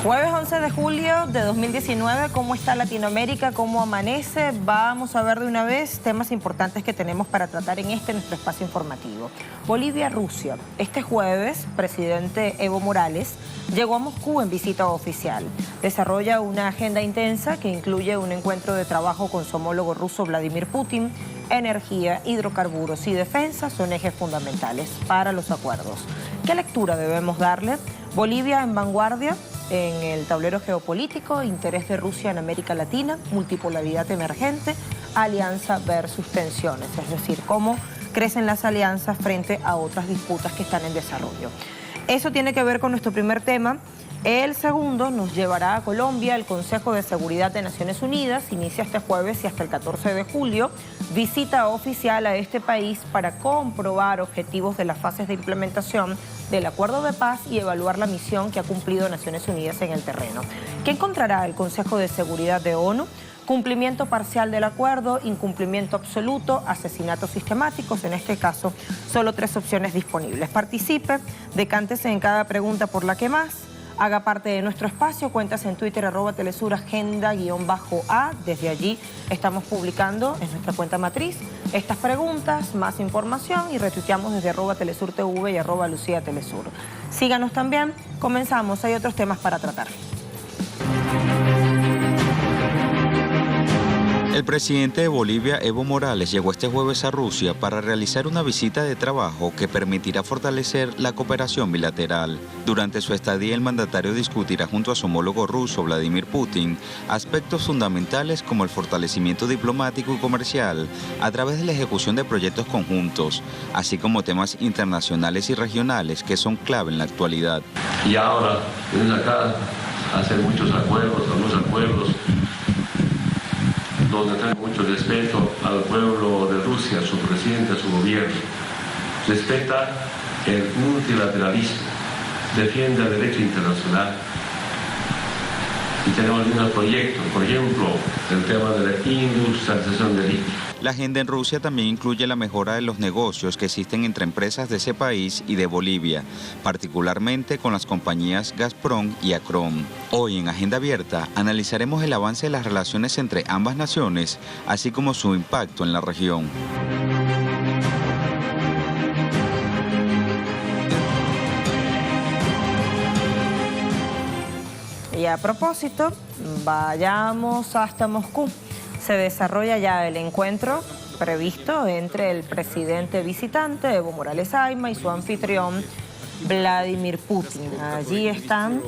Jueves 11 de julio de 2019, ¿cómo está Latinoamérica? ¿Cómo amanece? Vamos a ver de una vez temas importantes que tenemos para tratar en nuestro espacio informativo. Bolivia-Rusia. Este jueves, presidente Evo Morales llegó a Moscú en visita oficial. Desarrolla una agenda intensa que incluye un encuentro de trabajo con su homólogo ruso Vladimir Putin. Energía, hidrocarburos y defensa son ejes fundamentales para los acuerdos. ¿Qué lectura debemos darle? Bolivia en vanguardia en el tablero geopolítico, interés de Rusia en América Latina, multipolaridad emergente, alianza versus tensiones, es decir, cómo crecen las alianzas frente a otras disputas que están en desarrollo. Eso tiene que ver con nuestro primer tema. El segundo nos llevará a Colombia. El Consejo de Seguridad de Naciones Unidas inicia este jueves y hasta el 14 de julio visita oficial a este país para comprobar objetivos de las fases de implementación del acuerdo de paz y evaluar la misión que ha cumplido Naciones Unidas en el terreno. ¿Qué encontrará el Consejo de Seguridad de ONU? Cumplimiento parcial del acuerdo, incumplimiento absoluto, asesinatos sistemáticos. En este caso, solo 3 opciones disponibles. Participe, decántese en cada pregunta por la que más. Haga parte de nuestro espacio, cuentas en Twitter, @telesuragenda_A. Desde allí estamos publicando en nuestra cuenta matriz estas preguntas, más información y retuiteamos desde @telesurtv y @luciatelesur. Síganos también, comenzamos, hay otros temas para tratar. El presidente de Bolivia, Evo Morales, llegó este jueves a Rusia para realizar una visita de trabajo que permitirá fortalecer la cooperación bilateral. Durante su estadía, el mandatario discutirá junto a su homólogo ruso, Vladimir Putin, aspectos fundamentales como el fortalecimiento diplomático y comercial a través de la ejecución de proyectos conjuntos, así como temas internacionales y regionales que son clave en la actualidad. Y ahora, vienen acá a hacer muchos acuerdos, algunos acuerdos donde tengo mucho respeto al pueblo de Rusia, a su presidente, a su gobierno. Respeta el multilateralismo, defiende el derecho internacional. Y tenemos algunos proyectos, por ejemplo, el tema de la industrialización de litio. La agenda en Rusia también incluye la mejora de los negocios que existen entre empresas de ese país y de Bolivia, particularmente con las compañías Gazprom y Acrom. Hoy en Agenda Abierta analizaremos el avance de las relaciones entre ambas naciones, así como su impacto en la región. Y a propósito, vayamos hasta Moscú. Se desarrolla ya el encuentro previsto entre el presidente visitante, Evo Morales Ayma, y su anfitrión, Vladimir Putin. Allí están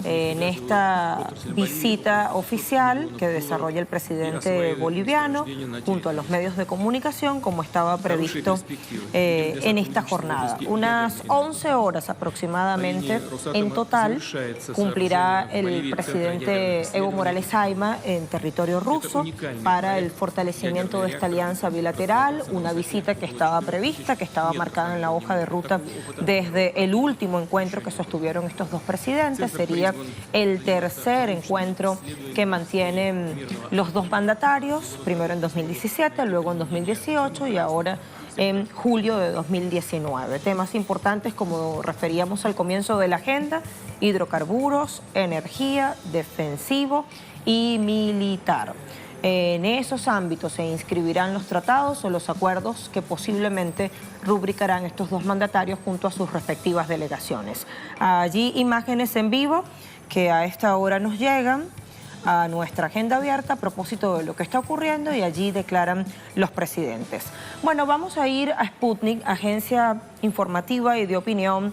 en esta visita oficial que desarrolla el presidente boliviano junto a los medios de comunicación, como estaba previsto en esta jornada. Unas 11 horas aproximadamente en total cumplirá el presidente Evo Morales Ayma en territorio ruso para el fortalecimiento de esta alianza bilateral, una visita que estaba prevista, que estaba marcada en la hoja de ruta desde el último encuentro que sostuvieron estos dos presidentes. Sería el tercer encuentro que mantienen los dos mandatarios, primero en 2017, luego en 2018 y ahora en julio de 2019. Temas importantes, como referíamos al comienzo de la agenda: hidrocarburos, energía, defensivo y militar. En esos ámbitos se inscribirán los tratados o los acuerdos que posiblemente rubricarán estos dos mandatarios junto a sus respectivas delegaciones. Allí imágenes en vivo que a esta hora nos llegan a nuestra agenda abierta a propósito de lo que está ocurriendo, y allí declaran los presidentes. Bueno, vamos a ir a Sputnik, agencia informativa y de opinión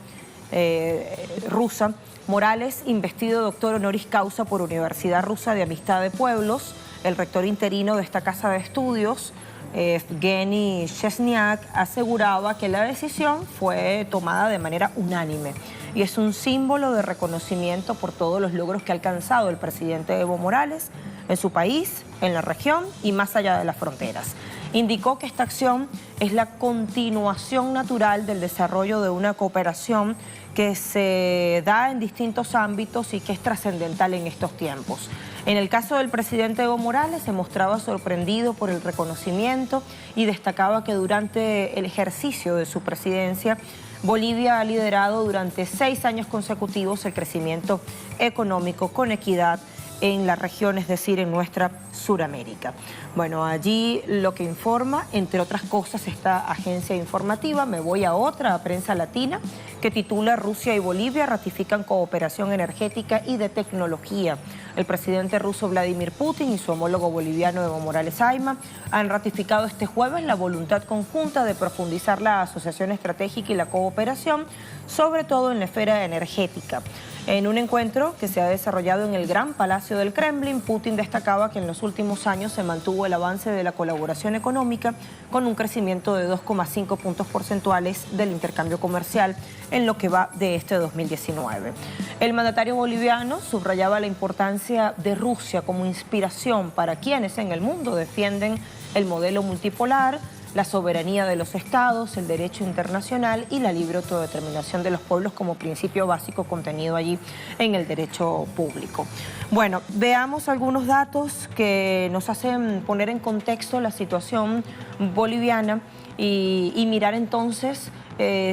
rusa. Morales, investido doctor honoris causa por Universidad Rusa de Amistad de Pueblos. El rector interino de esta casa de estudios, Evgeny Chesniak, aseguraba que la decisión fue tomada de manera unánime y es un símbolo de reconocimiento por todos los logros que ha alcanzado el presidente Evo Morales en su país, en la región y más allá de las fronteras. Indicó que esta acción es la continuación natural del desarrollo de una cooperación que se da en distintos ámbitos y que es trascendental en estos tiempos. En el caso del presidente Evo Morales se mostraba sorprendido por el reconocimiento y destacaba que durante el ejercicio de su presidencia Bolivia ha liderado durante 6 años consecutivos el crecimiento económico con equidad en la región, es decir, en nuestra Suramérica. Bueno, allí lo que informa, entre otras cosas, esta agencia informativa. Me voy a otra, a Prensa Latina, que titula Rusia y Bolivia ratifican cooperación energética y de tecnología. El presidente ruso Vladimir Putin y su homólogo boliviano Evo Morales Ayma han ratificado este jueves la voluntad conjunta de profundizar la asociación estratégica y la cooperación, sobre todo en la esfera energética. En un encuentro que se ha desarrollado en el Gran Palacio del Kremlin, Putin destacaba que en los últimos años se mantuvo el avance de la colaboración económica con un crecimiento de 2,5 puntos porcentuales del intercambio comercial en lo que va de este 2019. El mandatario boliviano subrayaba la importancia de Rusia como inspiración para quienes en el mundo defienden el modelo multipolar, la soberanía de los estados, el derecho internacional y la libre autodeterminación de los pueblos como principio básico contenido allí en el derecho público. Bueno, veamos algunos datos que nos hacen poner en contexto la situación boliviana y mirar entonces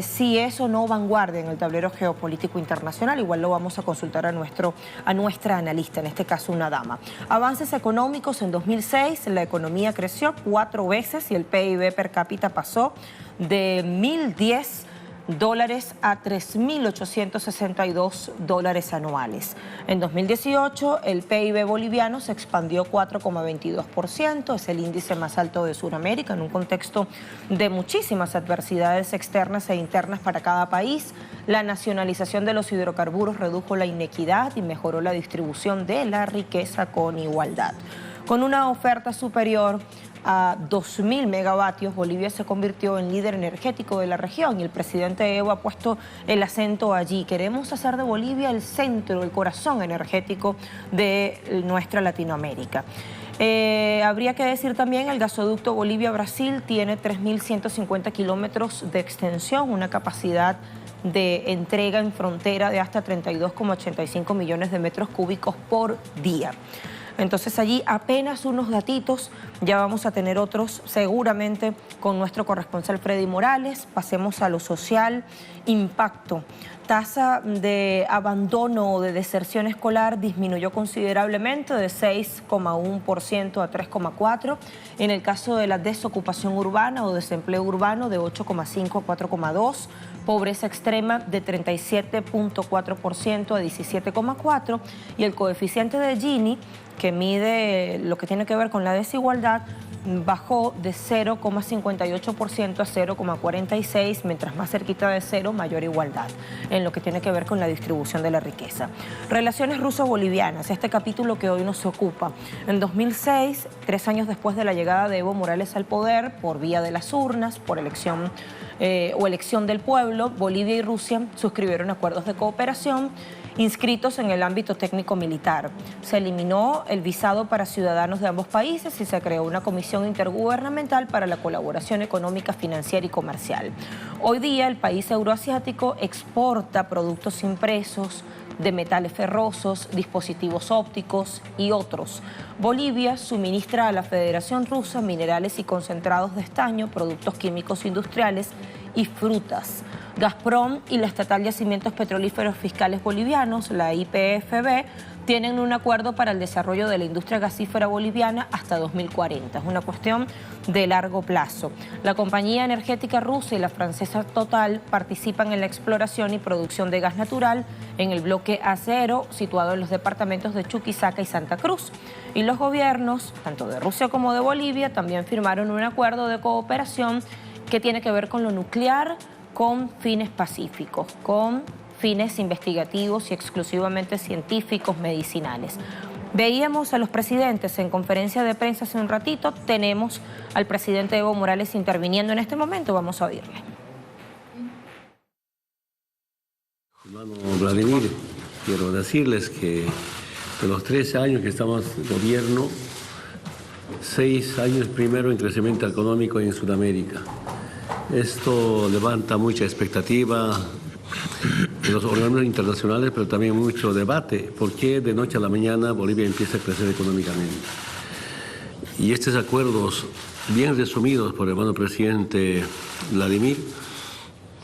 si es o no vanguardia en el tablero geopolítico internacional. Igual lo vamos a consultar a nuestra analista, en este caso una dama. Avances económicos: en 2006 la economía creció 4 veces y el PIB per cápita pasó de $1.010 a $3.862 anuales. En 2018 el PIB boliviano se expandió 4,22%, es el índice más alto de Sudamérica en un contexto de muchísimas adversidades externas e internas para cada país. La nacionalización de los hidrocarburos redujo la inequidad y mejoró la distribución de la riqueza con igualdad. Con una oferta superior a 2.000 megavatios, Bolivia se convirtió en líder energético de la región y el presidente Evo ha puesto el acento allí. Queremos hacer de Bolivia el centro, el corazón energético de nuestra Latinoamérica. Habría que decir también el gasoducto Bolivia-Brasil tiene 3.150 kilómetros de extensión, una capacidad de entrega en frontera de hasta 32,85 millones de metros cúbicos por día. Entonces allí apenas unos datitos, ya vamos a tener otros seguramente con nuestro corresponsal Freddy Morales. Pasemos a lo social. Impacto. Tasa de abandono o de deserción escolar disminuyó considerablemente de 6,1% a 3,4%. En el caso de la desocupación urbana o desempleo urbano de 8,5 a 4,2%. Pobreza extrema de 37,4% a 17,4%. Y el coeficiente de Gini, que mide lo que tiene que ver con la desigualdad, bajó de 0,58% a 0,46%, mientras más cerquita de cero, mayor igualdad en lo que tiene que ver con la distribución de la riqueza. Relaciones ruso-bolivianas, este capítulo que hoy nos ocupa. En 2006, 3 años después de la llegada de Evo Morales al poder, por vía de las urnas, por elección del pueblo, Bolivia y Rusia suscribieron acuerdos de cooperación inscritos en el ámbito técnico-militar. Se eliminó el visado para ciudadanos de ambos países y se creó una comisión intergubernamental para la colaboración económica, financiera y comercial. Hoy día el país euroasiático exporta productos impresos, de metales ferrosos, dispositivos ópticos y otros. Bolivia suministra a la Federación Rusa minerales y concentrados de estaño, productos químicos industriales y frutas. Gazprom y la Estatal Yacimientos Petrolíferos Fiscales Bolivianos, la IPFB, tienen un acuerdo para el desarrollo de la industria gasífera boliviana hasta 2040. Es una cuestión de largo plazo. La compañía energética rusa y la francesa Total participan en la exploración y producción de gas natural en el bloque A0, situado en los departamentos de Chuquisaca y Santa Cruz. Y los gobiernos, tanto de Rusia como de Bolivia, también firmaron un acuerdo de cooperación que tiene que ver con lo nuclear, con fines pacíficos, con fines investigativos y exclusivamente científicos, medicinales. Veíamos a los presidentes en conferencia de prensa hace un ratito. Tenemos al presidente Evo Morales interviniendo en este momento. Vamos a oírle. Hermano Vladimir, quiero decirles que de los 13 años que estamos en gobierno, 6 años primero en crecimiento económico en Sudamérica. Esto levanta mucha expectativa en los organismos internacionales, pero también mucho debate. ¿Por qué de noche a la mañana Bolivia empieza a crecer económicamente? Y estos acuerdos, bien resumidos por el hermano presidente Vladimir,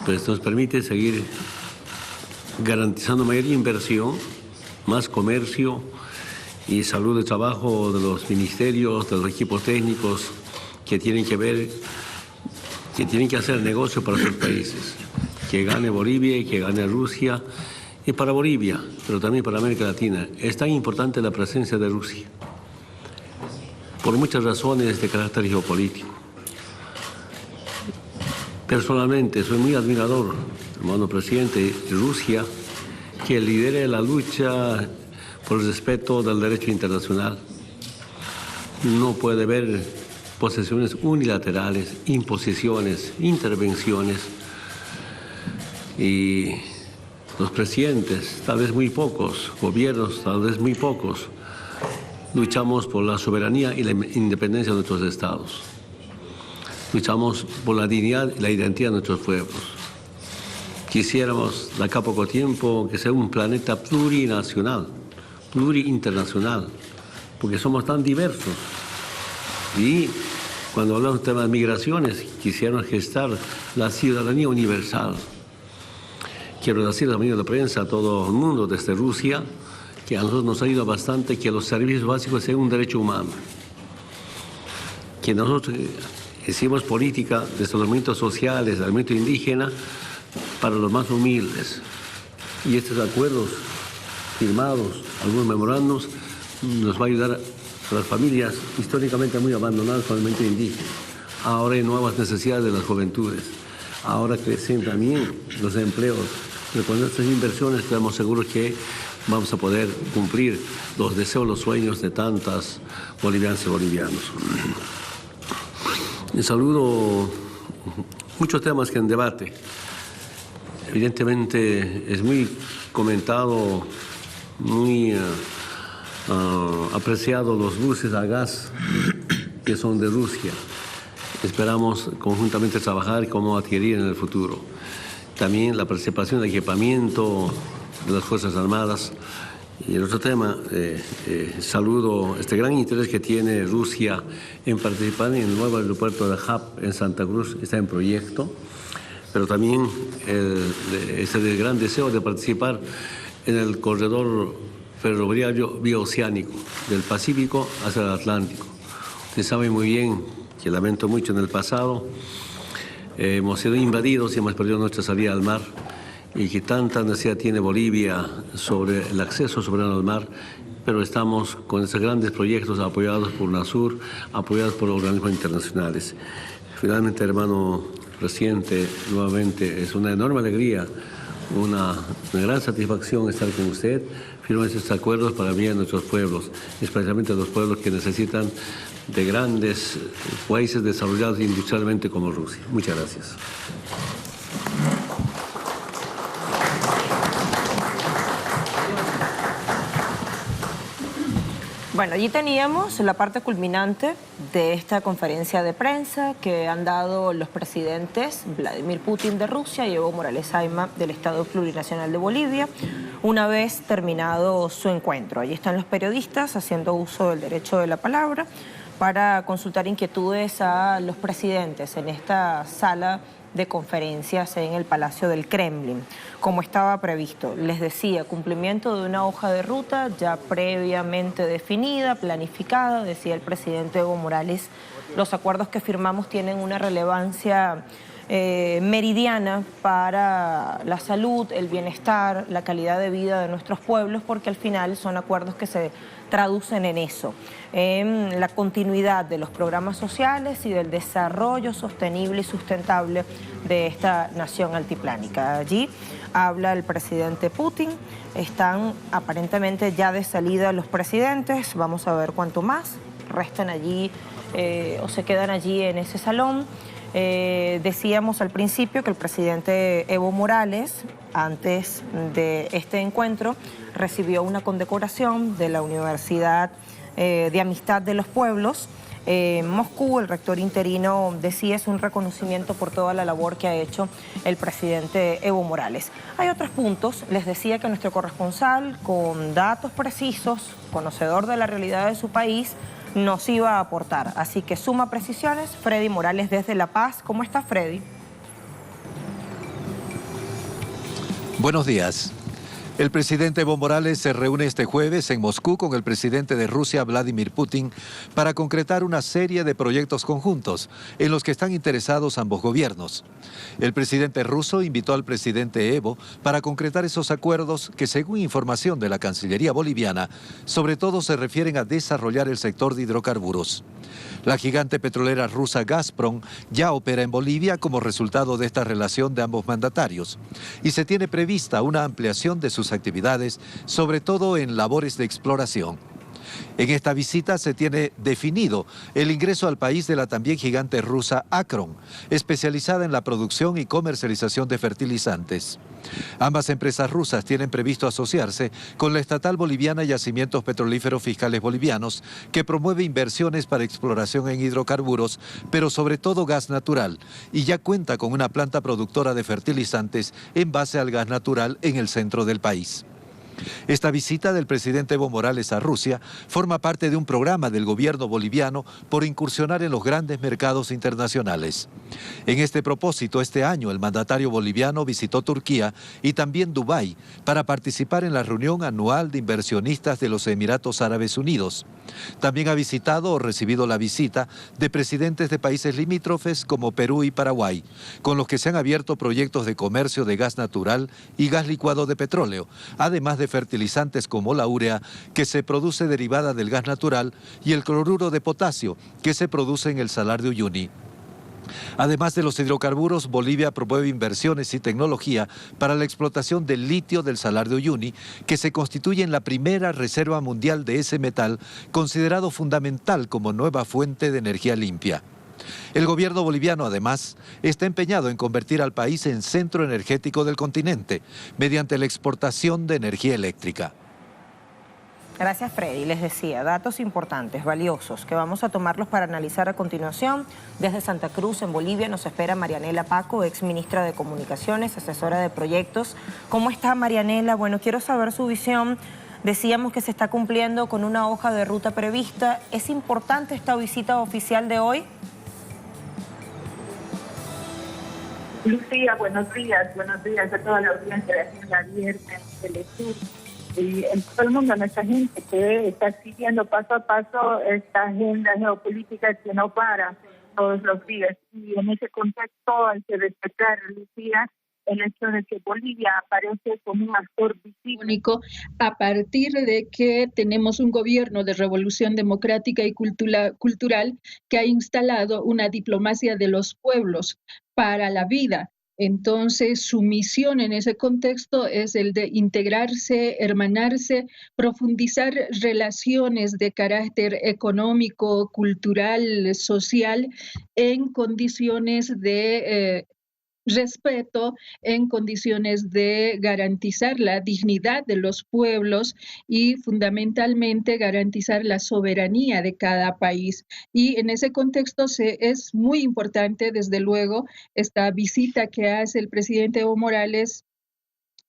pues nos permite seguir garantizando mayor inversión, más comercio y salud de trabajo de los ministerios, de los equipos técnicos que tienen que ver, que tienen que hacer negocio para sus países. Que gane Bolivia y que gane Rusia, y para Bolivia, pero también para América Latina. Es tan importante la presencia de Rusia, por muchas razones de carácter geopolítico. Personalmente soy muy admirador, hermano presidente, de Rusia, que lidere la lucha por el respeto del derecho internacional. No puede haber posesiones unilaterales, imposiciones, intervenciones. Y los presidentes, tal vez muy pocos, gobiernos, tal vez muy pocos, luchamos por la soberanía y la independencia de nuestros estados. Luchamos por la dignidad y la identidad de nuestros pueblos. Quisiéramos, de acá a poco tiempo, que sea un planeta plurinacional, pluriinternacional, porque somos tan diversos. Y cuando hablamos de temas de migraciones, quisiéramos gestar la ciudadanía universal. Quiero decir también a la prensa, a todo el mundo desde Rusia, que a nosotros nos ayuda bastante que los servicios básicos sean un derecho humano. Que nosotros hicimos política desde los movimientos sociales, del movimiento indígena, para los más humildes. Y estos acuerdos firmados, algunos memorandos, nos va a ayudar a las familias históricamente muy abandonadas por el movimiento indígena. Ahora hay nuevas necesidades de las juventudes. Ahora crecen también los empleos. Pero con estas inversiones estamos seguros que vamos a poder cumplir los deseos, los sueños de tantas bolivianas y bolivianos. Saludo muchos temas que en debate. Evidentemente es muy comentado, muy apreciado los buses a gas que son de Rusia. Esperamos conjuntamente trabajar cómo adquirir en el futuro. También la participación de equipamiento de las Fuerzas Armadas. Y el otro tema, saludo este gran interés que tiene Rusia en participar en el nuevo aeropuerto de Hub en Santa Cruz, está en proyecto, pero también ese gran deseo de participar en el corredor ferroviario bioceánico del Pacífico hacia el Atlántico. Usted sabe muy bien que lamento mucho en el pasado, hemos sido invadidos y hemos perdido nuestra salida al mar, y que tanta necesidad tiene Bolivia sobre el acceso soberano al mar, pero estamos con esos grandes proyectos apoyados por UNASUR, apoyados por organismos internacionales. Finalmente, hermano presidente, nuevamente es una enorme alegría, una gran satisfacción estar con usted, firmar estos acuerdos para bien de nuestros pueblos, especialmente los pueblos que necesitan de grandes países desarrollados industrialmente como Rusia. Muchas gracias. Bueno, allí teníamos la parte culminante de esta conferencia de prensa que han dado los presidentes Vladimir Putin de Rusia y Evo Morales Ayma del Estado Plurinacional de Bolivia, una vez terminado su encuentro. Allí están los periodistas haciendo uso del derecho de la palabra para consultar inquietudes a los presidentes en esta sala de conferencias en el Palacio del Kremlin, como estaba previsto. Les decía, cumplimiento de una hoja de ruta ya previamente definida, planificada, decía el presidente Evo Morales. Los acuerdos que firmamos tienen una relevancia meridiana para la salud, el bienestar, la calidad de vida de nuestros pueblos, porque al final son acuerdos que se traducen en eso, en la continuidad de los programas sociales y del desarrollo sostenible y sustentable de esta nación altiplánica. Allí habla el presidente Putin, están aparentemente ya de salida los presidentes, vamos a ver cuánto más, restan allí o se quedan allí en ese salón. Decíamos al principio que el presidente Evo Morales, antes de este encuentro, recibió una condecoración de la Universidad de Amistad de los Pueblos. Moscú, el rector interino, decía es un reconocimiento por toda la labor que ha hecho el presidente Evo Morales. Hay otros puntos, les decía que nuestro corresponsal, con datos precisos, conocedor de la realidad de su país, nos iba a aportar. Así que suma precisiones, Freddy Morales desde La Paz. ¿Cómo está, Freddy? Buenos días. El presidente Evo Morales se reúne este jueves en Moscú con el presidente de Rusia, Vladimir Putin, para concretar una serie de proyectos conjuntos en los que están interesados ambos gobiernos. El presidente ruso invitó al presidente Evo para concretar esos acuerdos que, según información de la Cancillería boliviana, sobre todo se refieren a desarrollar el sector de hidrocarburos. La gigante petrolera rusa Gazprom ya opera en Bolivia como resultado de esta relación de ambos mandatarios y se tiene prevista una ampliación de sus actividades, sobre todo en labores de exploración. En esta visita se tiene definido el ingreso al país de la también gigante rusa Acron, especializada en la producción y comercialización de fertilizantes. Ambas empresas rusas tienen previsto asociarse con la estatal boliviana Yacimientos Petrolíferos Fiscales Bolivianos, que promueve inversiones para exploración en hidrocarburos, pero sobre todo gas natural, y ya cuenta con una planta productora de fertilizantes en base al gas natural en el centro del país. Esta visita del presidente Evo Morales a Rusia forma parte de un programa del gobierno boliviano por incursionar en los grandes mercados internacionales. En este propósito, este año el mandatario boliviano visitó Turquía y también Dubái para participar en la reunión anual de inversionistas de los Emiratos Árabes Unidos. También ha visitado o recibido la visita de presidentes de países limítrofes como Perú y Paraguay, con los que se han abierto proyectos de comercio de gas natural y gas licuado de petróleo, además de fertilizantes como la urea, que se produce derivada del gas natural, y el cloruro de potasio, que se produce en el Salar de Uyuni. Además de los hidrocarburos, Bolivia promueve inversiones y tecnología para la explotación del litio del Salar de Uyuni, que se constituye en la primera reserva mundial de ese metal, considerado fundamental como nueva fuente de energía limpia. El gobierno boliviano, además, está empeñado en convertir al país en centro energético del continente, mediante la exportación de energía eléctrica. Gracias, Freddy. Les decía, datos importantes, valiosos, que vamos a tomarlos para analizar a continuación. Desde Santa Cruz, en Bolivia, nos espera Marianela Paco, ex ministra de Comunicaciones, asesora de proyectos. ¿Cómo está, Marianela? Bueno, quiero saber su visión. Decíamos que se está cumpliendo con una hoja de ruta prevista. ¿Es importante esta visita oficial de hoy? Lucía, buenos días a toda la audiencia de Agenda Abierta en Telesur. Y en todo el mundo, nuestra gente que está siguiendo paso a paso esta agenda geopolítica que no para todos los días. Y en ese contexto hay que destacar, Lucía, el hecho de que Bolivia aparece como un actor visible. A partir de que tenemos un gobierno de revolución democrática y cultural que ha instalado una diplomacia de los pueblos para la vida. Entonces, su misión en ese contexto es el de integrarse, hermanarse, profundizar relaciones de carácter económico, cultural, social, en condiciones de respeto, en condiciones de garantizar la dignidad de los pueblos y fundamentalmente garantizar la soberanía de cada país. Y en ese contexto es muy importante, desde luego, esta visita que hace el presidente Evo Morales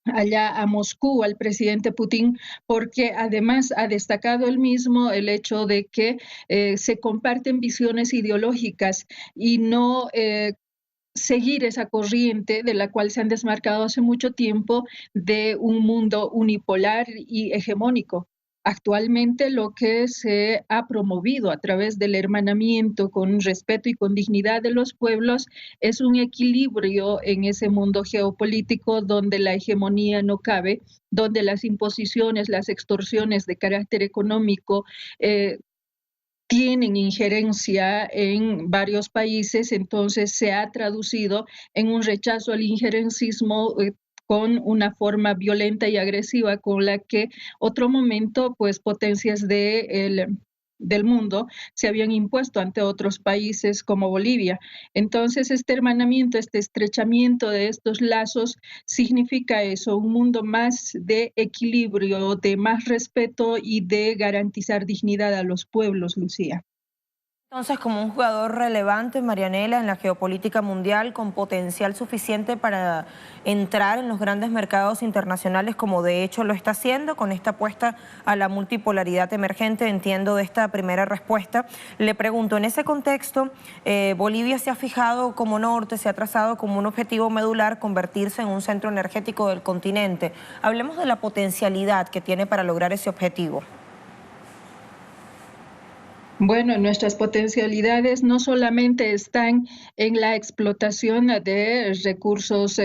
allá a Moscú, al presidente Putin, porque además ha destacado él mismo el hecho de que se comparten visiones ideológicas y no seguir esa corriente de la cual se han desmarcado hace mucho tiempo de un mundo unipolar y hegemónico. Actualmente lo que se ha promovido a través del hermanamiento con respeto y con dignidad de los pueblos es un equilibrio en ese mundo geopolítico donde la hegemonía no cabe, donde las imposiciones, las extorsiones de carácter económico tienen injerencia en varios países, entonces se ha traducido en un rechazo al injerencismo con una forma violenta y agresiva con la que otro momento, pues potencias del mundo se habían impuesto ante otros países como Bolivia. Entonces, este hermanamiento, este estrechamiento de estos lazos significa eso, un mundo más de equilibrio, de más respeto y de garantizar dignidad a los pueblos, Lucía. Entonces, como un jugador relevante, Marianela, en la geopolítica mundial, con potencial suficiente para entrar en los grandes mercados internacionales, como de hecho lo está haciendo, con esta apuesta a la multipolaridad emergente, entiendo de esta primera respuesta. Le pregunto, en ese contexto, Bolivia se ha fijado como norte, se ha trazado como un objetivo medular convertirse en un centro energético del continente. Hablemos de la potencialidad que tiene para lograr ese objetivo. Bueno, nuestras potencialidades no solamente están en la explotación de recursos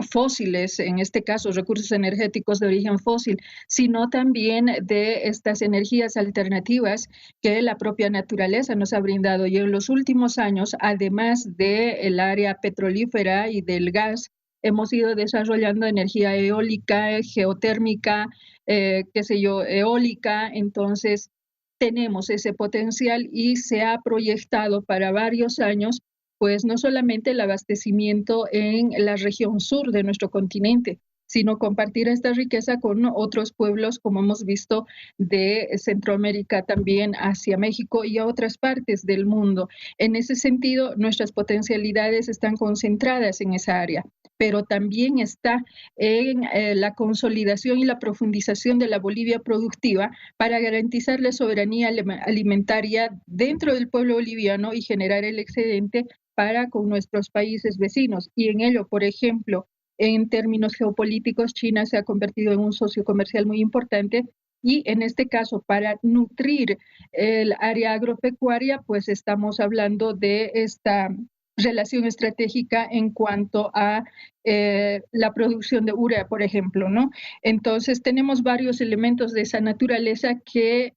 fósiles, en este caso recursos energéticos de origen fósil, sino también de estas energías alternativas que la propia naturaleza nos ha brindado. Y en los últimos años, además del área petrolífera y del gas, hemos ido desarrollando energía eólica, geotérmica, eólica. Entonces, tenemos ese potencial y se ha proyectado para varios años, pues no solamente el abastecimiento en la región sur de nuestro continente, sino compartir esta riqueza con otros pueblos, como hemos visto, de Centroamérica también hacia México y a otras partes del mundo. En ese sentido, nuestras potencialidades están concentradas en esa área, pero también está en la consolidación y la profundización de la Bolivia productiva para garantizar la soberanía alimentaria dentro del pueblo boliviano y generar el excedente para con nuestros países vecinos. Y en ello, por ejemplo, en términos geopolíticos, China se ha convertido en un socio comercial muy importante y en este caso, para nutrir el área agropecuaria, pues estamos hablando de esta relación estratégica en cuanto a la producción de urea, por ejemplo, ¿no? Entonces, tenemos varios elementos de esa naturaleza que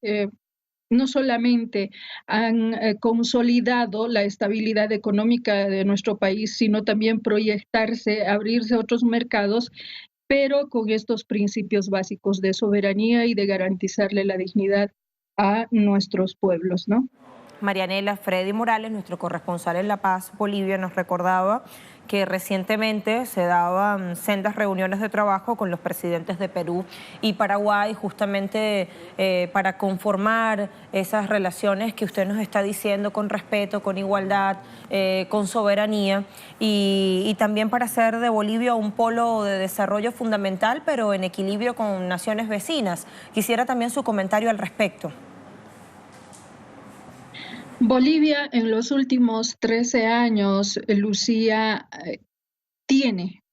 no solamente han consolidado la estabilidad económica de nuestro país, sino también proyectarse, abrirse a otros mercados, pero con estos principios básicos de soberanía y de garantizarle la dignidad a nuestros pueblos, ¿no? Marianela, Freddy Morales, nuestro corresponsal en La Paz, Bolivia, nos recordaba que recientemente se daban sendas reuniones de trabajo con los presidentes de Perú y Paraguay, justamente para conformar esas relaciones que usted nos está diciendo, con respeto, con igualdad, con soberanía, y también para hacer de Bolivia un polo de desarrollo fundamental, pero en equilibrio con naciones vecinas. Quisiera también su comentario al respecto. Bolivia en los últimos 13 años, Lucía, tiene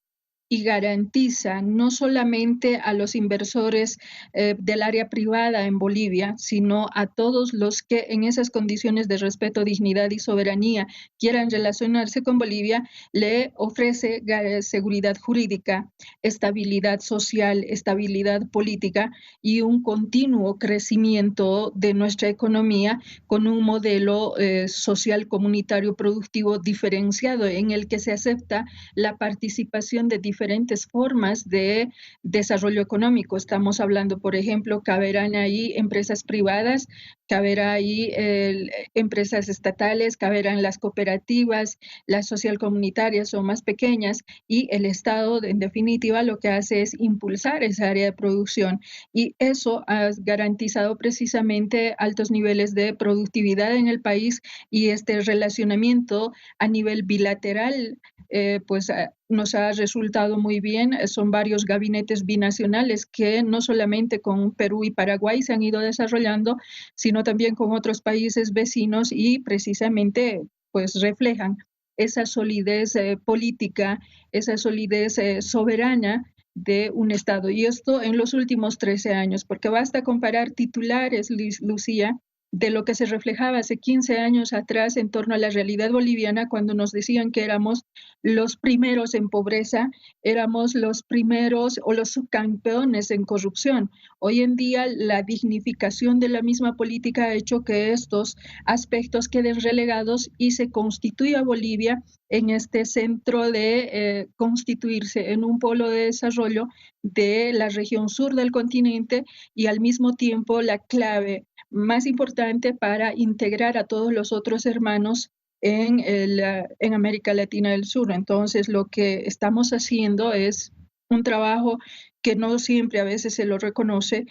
y garantiza no solamente a los inversores del área privada en Bolivia, sino a todos los que en esas condiciones de respeto, dignidad y soberanía quieran relacionarse con Bolivia, le ofrece seguridad jurídica, estabilidad social, estabilidad política y un continuo crecimiento de nuestra economía con un modelo social, comunitario, productivo diferenciado en el que se acepta la participación de diferentes formas de desarrollo económico. Estamos hablando, por ejemplo, caberán ahí empresas privadas, caberá ahí empresas estatales, caberán las cooperativas, las social comunitarias o más pequeñas, y el Estado, en definitiva, lo que hace es impulsar esa área de producción, y eso ha garantizado precisamente altos niveles de productividad en el país, y este relacionamiento a nivel bilateral pues nos ha resultado muy bien. Son varios gabinetes binacionales que no solamente con Perú y Paraguay se han ido desarrollando, sino también con otros países vecinos, y precisamente pues reflejan esa solidez política, esa solidez soberana de un Estado. Y esto en los últimos 13 años, porque basta comparar titulares, Lucía, de lo que se reflejaba hace 15 años atrás en torno a la realidad boliviana, cuando nos decían que éramos los primeros en pobreza, éramos los primeros o los subcampeones en corrupción. Hoy en día la dignificación de la misma política ha hecho que estos aspectos queden relegados y se constituya Bolivia en este centro de constituirse en un polo de desarrollo de la región sur del continente, y al mismo tiempo la clave más importante para integrar a todos los otros hermanos en América Latina del Sur. Entonces, lo que estamos haciendo es un trabajo que no siempre a veces se lo reconoce,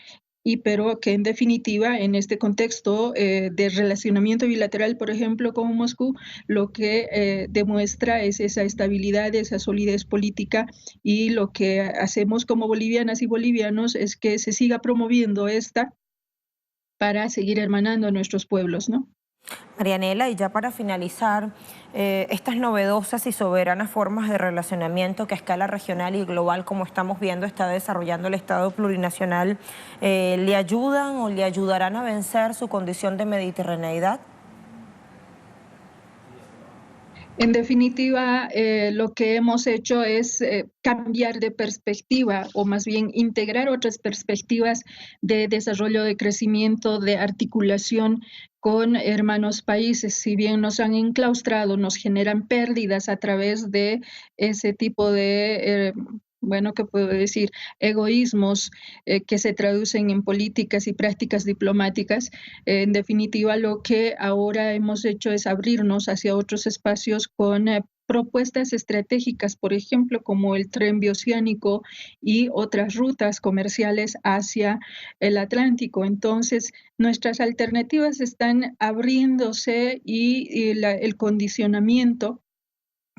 pero que en definitiva en este contexto de relacionamiento bilateral, por ejemplo, con Moscú, lo que demuestra es esa estabilidad, esa solidez política, y lo que hacemos como bolivianas y bolivianos es que se siga promoviendo esta para seguir hermanando a nuestros pueblos, ¿no? Marianela, y ya para finalizar, estas novedosas y soberanas formas de relacionamiento que a escala regional y global, como estamos viendo, está desarrollando el Estado plurinacional, ¿le ayudan o le ayudarán a vencer su condición de mediterraneidad? En definitiva, lo que hemos hecho es cambiar de perspectiva, o más bien integrar otras perspectivas de desarrollo, de crecimiento, de articulación con hermanos países. Si bien nos han enclaustrado, nos generan pérdidas a través de ese tipo de ¿qué puedo decir? Egoísmos que se traducen en políticas y prácticas diplomáticas. En definitiva, lo que ahora hemos hecho es abrirnos hacia otros espacios con propuestas estratégicas, por ejemplo, como el tren bioceánico y otras rutas comerciales hacia el Atlántico. Entonces, nuestras alternativas están abriéndose y el condicionamiento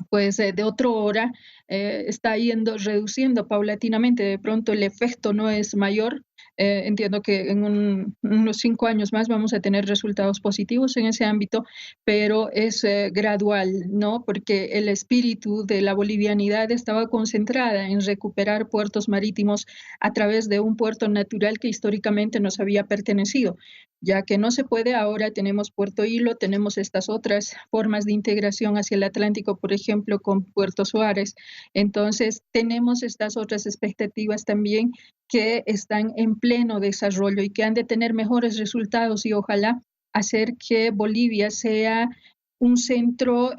pues de otra hora está yendo reduciendo paulatinamente. De pronto el efecto no es mayor. Entiendo que en unos 5 años más vamos a tener resultados positivos en ese ámbito, pero es gradual, ¿no? Porque el espíritu de la bolivianidad estaba concentrada en recuperar puertos marítimos a través de un puerto natural que históricamente nos había pertenecido. Ya que no se puede, ahora tenemos Puerto Hilo, tenemos estas otras formas de integración hacia el Atlántico, por ejemplo, con Puerto Suárez. Entonces, tenemos estas otras expectativas también que están en pleno desarrollo y que han de tener mejores resultados, y ojalá hacer que Bolivia sea un centro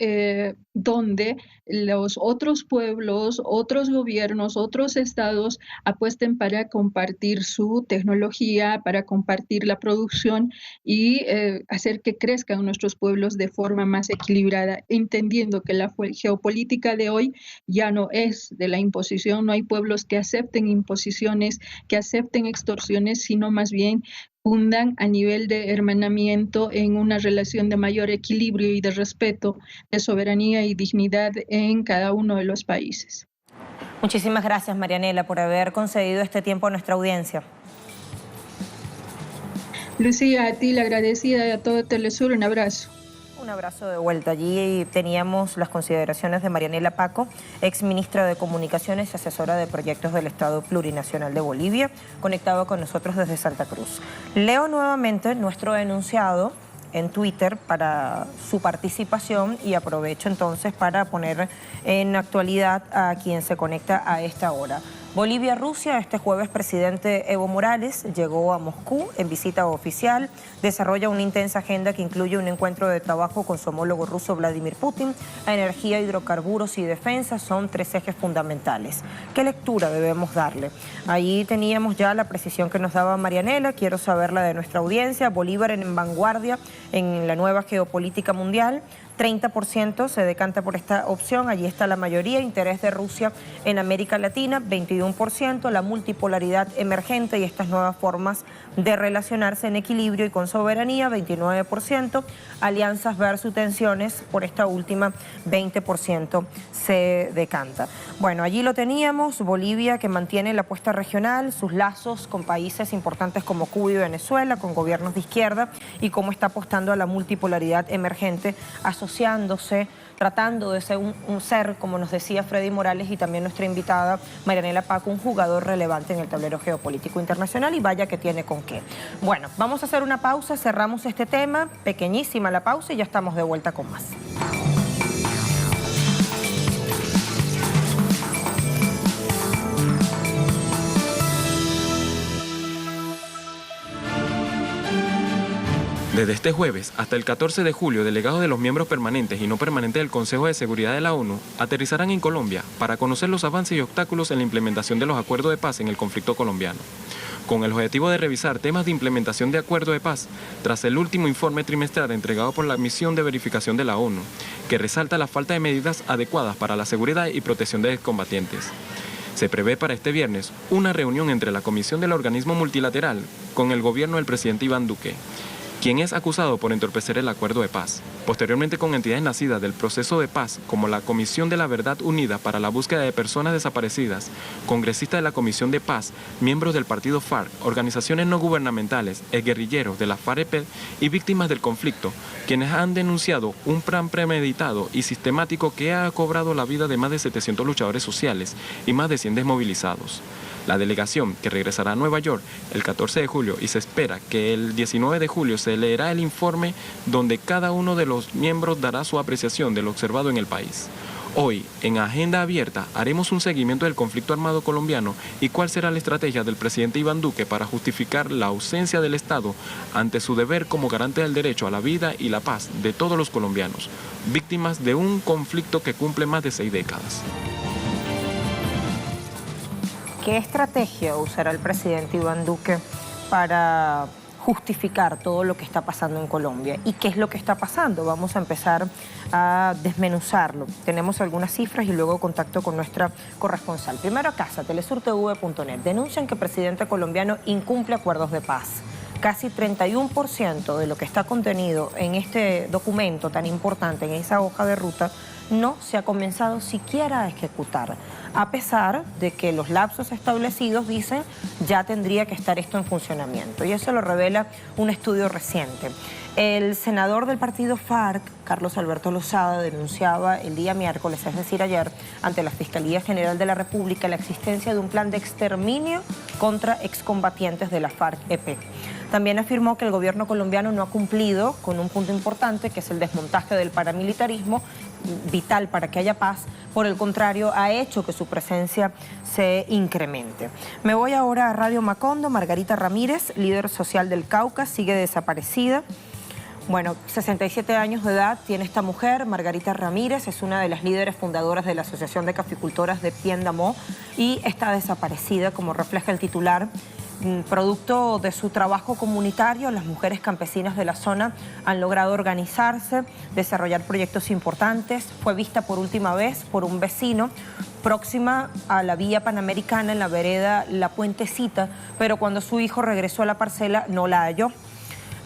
donde los otros pueblos, otros gobiernos, otros estados apuesten para compartir su tecnología, para compartir la producción y hacer que crezcan nuestros pueblos de forma más equilibrada, entendiendo que la geopolítica de hoy ya no es de la imposición. No hay pueblos que acepten imposiciones, que acepten extorsiones, sino más bien fundan a nivel de hermanamiento en una relación de mayor equilibrio y de respeto, de soberanía y dignidad en cada uno de los países. Muchísimas gracias, Marianela, por haber concedido este tiempo a nuestra audiencia. Lucía, a ti la agradecida y a todo Telesur, un abrazo. Un abrazo de vuelta. Allí teníamos las consideraciones de Marianela Paco, exministra de Comunicaciones y asesora de proyectos del Estado Plurinacional de Bolivia, conectado con nosotros desde Santa Cruz. Leo nuevamente nuestro enunciado en Twitter para su participación y aprovecho entonces para poner en actualidad a quien se conecta a esta hora. Bolivia-Rusia, este jueves presidente Evo Morales llegó a Moscú en visita oficial, desarrolla una intensa agenda que incluye un encuentro de trabajo con su homólogo ruso Vladimir Putin. Energía, hidrocarburos y defensa son 3 ejes fundamentales. ¿Qué lectura debemos darle? Ahí teníamos ya la precisión que nos daba Marianela, quiero saberla de nuestra audiencia. Bolívar en vanguardia en la nueva geopolítica mundial. 30% se decanta por esta opción, allí está la mayoría. Interés de Rusia en América Latina, 21%, la multipolaridad emergente y estas nuevas formas de relacionarse en equilibrio y con soberanía, 29%, alianzas versus tensiones, por esta última, 20% se decanta. Bueno, allí lo teníamos, Bolivia que mantiene la apuesta regional, sus lazos con países importantes como Cuba y Venezuela, con gobiernos de izquierda, y cómo está apostando a la multipolaridad emergente, asociándose, tratando de ser un ser, como nos decía Freddy Morales y también nuestra invitada Marianela Paco, un jugador relevante en el tablero geopolítico internacional, y vaya que tiene con qué. Bueno, vamos a hacer una pausa, cerramos este tema, pequeñísima la pausa y ya estamos de vuelta con más. Desde este jueves hasta el 14 de julio, delegados de los miembros permanentes y no permanentes del Consejo de Seguridad de la ONU aterrizarán en Colombia para conocer los avances y obstáculos en la implementación de los acuerdos de paz en el conflicto colombiano, con el objetivo de revisar temas de implementación de acuerdos de paz tras el último informe trimestral entregado por la misión de verificación de la ONU, que resalta la falta de medidas adecuadas para la seguridad y protección de excombatientes. Se prevé para este viernes una reunión entre la comisión del organismo multilateral con el gobierno del presidente Iván Duque, quien es acusado por entorpecer el acuerdo de paz. Posteriormente, con entidades nacidas del proceso de paz, como la Comisión de la Verdad Unida para la Búsqueda de Personas Desaparecidas, congresistas de la Comisión de Paz, miembros del partido FARC, organizaciones no gubernamentales, exguerrilleros de la FARC-EP y víctimas del conflicto, quienes han denunciado un plan premeditado y sistemático que ha cobrado la vida de más de 700 luchadores sociales y más de 100 desmovilizados. La delegación, que regresará a Nueva York el 14 de julio y se espera que el 19 de julio se leerá el informe donde cada uno de los miembros dará su apreciación de lo observado en el país. Hoy, en Agenda Abierta, haremos un seguimiento del conflicto armado colombiano y cuál será la estrategia del presidente Iván Duque para justificar la ausencia del Estado ante su deber como garante del derecho a la vida y la paz de todos los colombianos, víctimas de un conflicto que cumple más de 6 décadas. ¿Qué estrategia usará el presidente Iván Duque para justificar todo lo que está pasando en Colombia? ¿Y qué es lo que está pasando? Vamos a empezar a desmenuzarlo. Tenemos algunas cifras y luego contacto con nuestra corresponsal. Primero a casa, telesurtv.net. Denuncian que el presidente colombiano incumple acuerdos de paz. Casi 31% de lo que está contenido en este documento tan importante, en esa hoja de ruta, no se ha comenzado siquiera a ejecutar, a pesar de que los lapsos establecidos dicen ya tendría que estar esto en funcionamiento. Y eso lo revela un estudio reciente. El senador del partido FARC, Carlos Alberto Lozada, denunciaba el día miércoles, es decir, ayer, ante la Fiscalía General de la República, la existencia de un plan de exterminio contra excombatientes de la FARC-EP. También afirmó que el gobierno colombiano no ha cumplido con un punto importante, que es el desmontaje del paramilitarismo, vital para que haya paz. Por el contrario, ha hecho que su presencia se incremente. Me voy ahora a Radio Macondo. Margarita Ramírez, líder social del Cauca, sigue desaparecida. Bueno, 67 años de edad tiene esta mujer. Margarita Ramírez es una de las líderes fundadoras de la Asociación de Caficultoras de Piendamó y está desaparecida, como refleja el titular. Producto de su trabajo comunitario, las mujeres campesinas de la zona han logrado organizarse, desarrollar proyectos importantes. Fue vista por última vez por un vecino próxima a la vía panamericana en la vereda La Puentecita, pero cuando su hijo regresó a la parcela no la halló.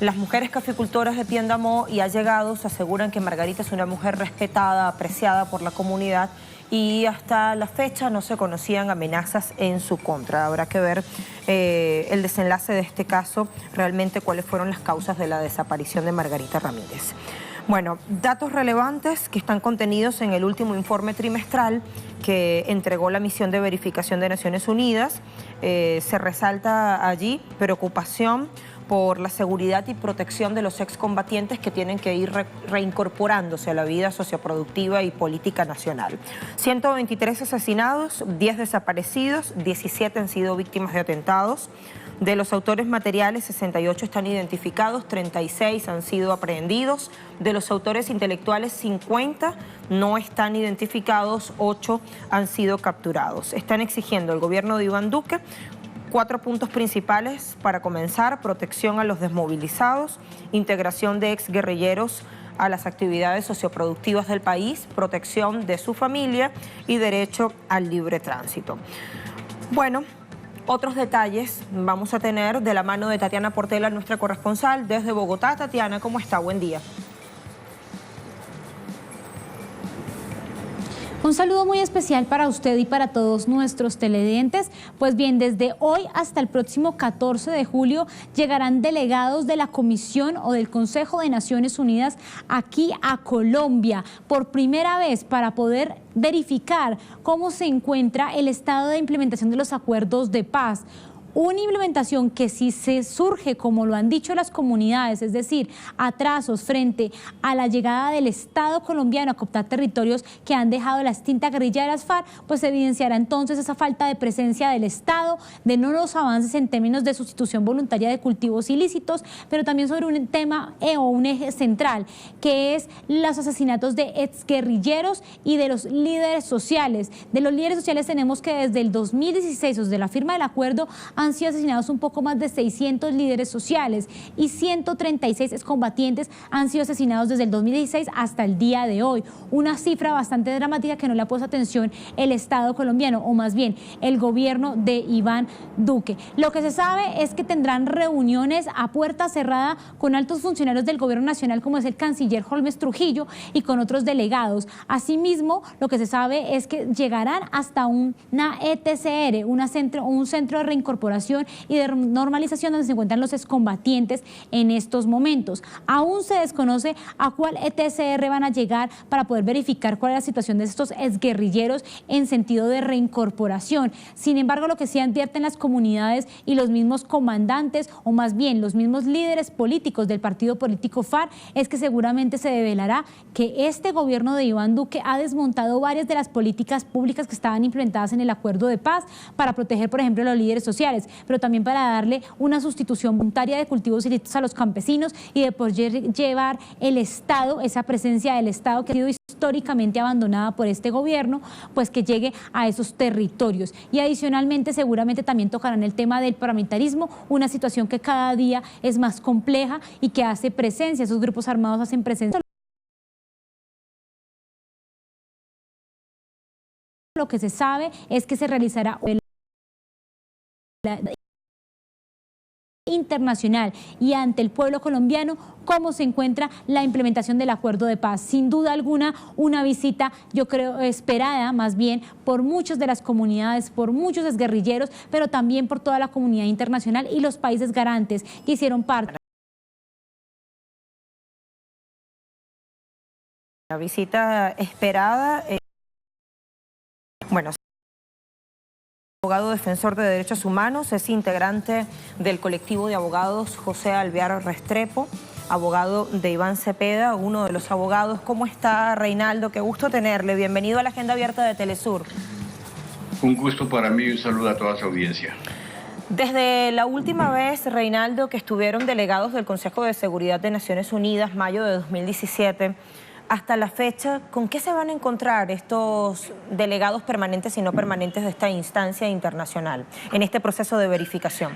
Las mujeres caficultoras de Piendamó y allegados aseguran que Margarita es una mujer respetada, apreciada por la comunidad y hasta la fecha no se conocían amenazas en su contra. Habrá que ver el desenlace de este caso, realmente cuáles fueron las causas de la desaparición de Margarita Ramírez. Bueno, datos relevantes que están contenidos en el último informe trimestral que entregó la Misión de Verificación de Naciones Unidas. Se resalta allí preocupación por la seguridad y protección de los excombatientes que tienen que ir reincorporándose a la vida socioproductiva y política nacional. 123 asesinados, 10 desaparecidos, 17 han sido víctimas de atentados. De los autores materiales, 68 están identificados, 36 han sido aprehendidos. De los autores intelectuales, 50 no están identificados, 8 han sido capturados. Están exigiendo al gobierno de Iván Duque 4 puntos principales para comenzar: protección a los desmovilizados, integración de exguerrilleros a las actividades socioproductivas del país, protección de su familia y derecho al libre tránsito. Bueno, otros detalles vamos a tener de la mano de Tatiana Portela, nuestra corresponsal desde Bogotá. Tatiana, ¿cómo está? Buen día. Un saludo muy especial para usted y para todos nuestros televidentes. Pues bien, desde hoy hasta el próximo 14 de julio llegarán delegados de la Comisión o del Consejo de Naciones Unidas aquí a Colombia por primera vez para poder verificar cómo se encuentra el estado de implementación de los acuerdos de paz. Una implementación que si se surge, como lo han dicho las comunidades, es decir, atrasos frente a la llegada del Estado colombiano a cooptar territorios que han dejado la extinta guerrilla de las FARC, pues evidenciará entonces esa falta de presencia del Estado, de no los avances en términos de sustitución voluntaria de cultivos ilícitos, pero también sobre un tema o un eje central, que es los asesinatos de exguerrilleros y de los líderes sociales. De los líderes sociales tenemos que desde el 2016, desde la firma del acuerdo, han sido asesinados un poco más de 600 líderes sociales y 136 excombatientes han sido asesinados desde el 2016 hasta el día de hoy. Una cifra bastante dramática que no le ha puesto atención el Estado colombiano, o más bien el gobierno de Iván Duque. Lo que se sabe es que tendrán reuniones a puerta cerrada con altos funcionarios del gobierno nacional, como es el canciller Holmes Trujillo, y con otros delegados. Asimismo, lo que se sabe es que llegarán hasta una ETCR, un centro de reincorporación y de normalización donde se encuentran los excombatientes en estos momentos. Aún se desconoce a cuál ETCR van a llegar para poder verificar cuál es la situación de estos exguerrilleros en sentido de reincorporación. Sin embargo, lo que sí advierten las comunidades y los mismos comandantes, o más bien los mismos líderes políticos del partido político FARC, es que seguramente se develará que este gobierno de Iván Duque ha desmontado varias de las políticas públicas que estaban implementadas en el acuerdo de paz para proteger, por ejemplo, a los líderes sociales, pero también para darle una sustitución voluntaria de cultivos ilícitos a los campesinos y de poder llevar el Estado, esa presencia del Estado que ha sido históricamente abandonada por este gobierno, pues que llegue a esos territorios. Y adicionalmente seguramente también tocarán el tema del paramilitarismo, una situación que cada día es más compleja y que hace presencia, esos grupos armados hacen presencia. Lo que se sabe es que se realizará internacional y ante el pueblo colombiano cómo se encuentra la implementación del acuerdo de paz. Sin duda alguna, una visita, yo creo, esperada más bien por muchas de las comunidades, por muchos exguerrilleros, pero también por toda la comunidad internacional y los países garantes que hicieron parte. La visita esperada, bueno, abogado defensor de derechos humanos, es integrante del colectivo de abogados José Alvear Restrepo, abogado de Iván Cepeda, uno de los abogados. ¿Cómo está, Reinaldo? Qué gusto tenerle. Bienvenido a la Agenda Abierta de Telesur. Un gusto para mí y un saludo a toda su audiencia. Desde la última vez, Reinaldo, que estuvieron delegados del Consejo de Seguridad de Naciones Unidas, mayo de 2017, hasta la fecha, ¿con qué se van a encontrar estos delegados permanentes y no permanentes de esta instancia internacional en este proceso de verificación?